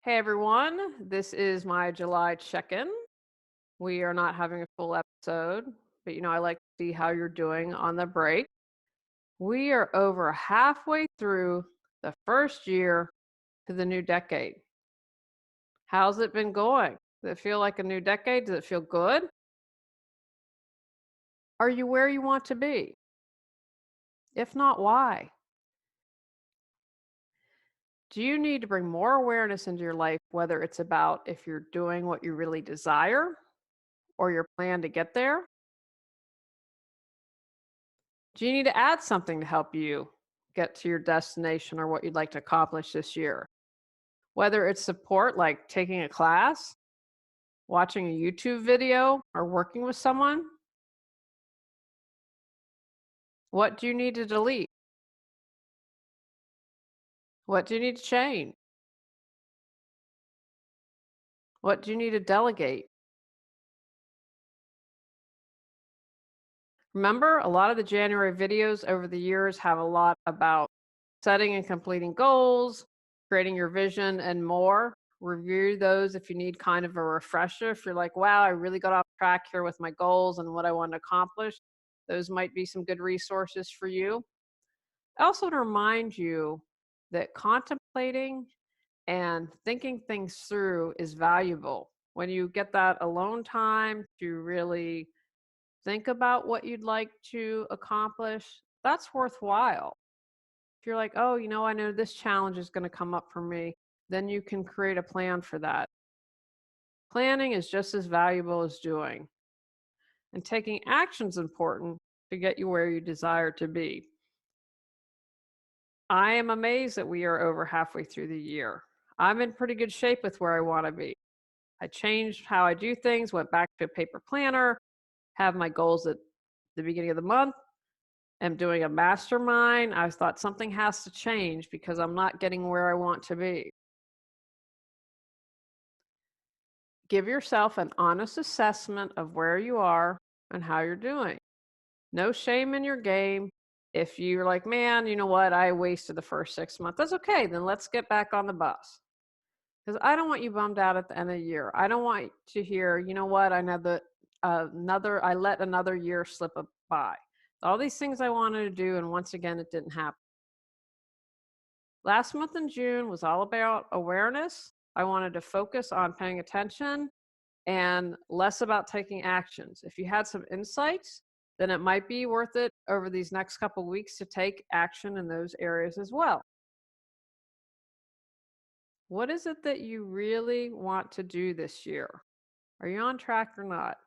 Hey everyone, this is my July check-in. We are not having a full episode, but I like to see how you're doing on the break. We are over halfway through the first year to the new decade. How's it been going? Does it feel like a new decade? Does it feel good? Are you where you want to be? If not, why? Do you need to bring more awareness into your life, whether it's about if you're doing what you really desire or your plan to get there? Do you need to add something to help you get to your destination or what you'd like to accomplish this year? Whether it's support like taking a class, watching a YouTube video, or working with someone, what do you need to delete? What do you need to change? What do you need to delegate? Remember, a lot of the January videos over the years have a lot about setting and completing goals, creating your vision, and more. Review those if you need kind of a refresher. If you're like, wow, I really got off track here with my goals and what I want to accomplish, those might be some good resources for you. Also, to remind you that contemplating and thinking things through is valuable. When you get that alone time to really think about what you'd like to accomplish, that's worthwhile. If you're like, oh, I know this challenge is going to come up for me, then you can create a plan for that. Planning is just as valuable as doing, and taking action is important to get you where you desire to be. I am amazed that we are over halfway through the year. I'm in pretty good shape with where I want to be. I changed how I do things, went back to a paper planner, have my goals at the beginning of the month. Am doing a mastermind. I thought something has to change because I'm not getting where I want to be. Give yourself an honest assessment of where you are and how you're doing. No shame in your game. If you're like, man, you know what? I wasted the first 6 months. That's okay. Then let's get back on the bus. Because I don't want you bummed out at the end of the year. I don't want to hear, you know what? I let another year slip by. All these things I wanted to do, and once again, it didn't happen. Last month in June was all about awareness. I wanted to focus on paying attention and less about taking actions. If you had some insights, then it might be worth it over these next couple weeks to take action in those areas as well. What is it that you really want to do this year? Are you on track or not?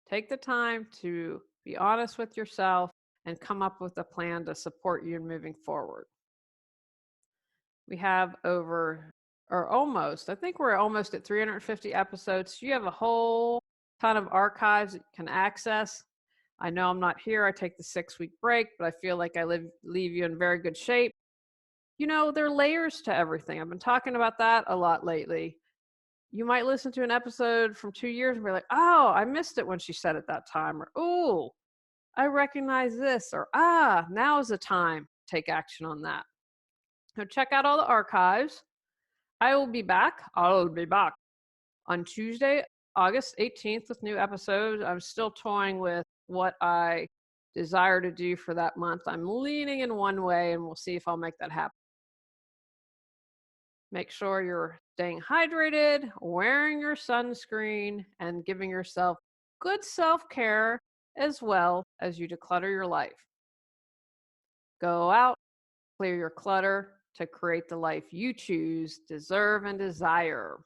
Take the time to be honest with yourself and come up with a plan to support you in moving forward. We have over, or almost, I think we're almost at 350 episodes. You have a whole ton of archives that you can access. I know I'm not here. I take the 6 week break, but I feel like leave you in very good shape. There are layers to everything. I've been talking about that a lot lately. You might listen to an episode from 2 years and be like, oh, I missed it when she said it that time. Or, oh, I recognize this. Or, now is the time to take action on that. So check out all the archives. I will be back on Tuesday, August 18th with new episodes. I'm still toying with what I desire to do for that month. I'm leaning in one way and we'll see if I'll make that happen. Make sure you're staying hydrated, wearing your sunscreen, and giving yourself good self care as well as you declutter your life. Go out, clear your clutter to create the life you choose, deserve, and desire.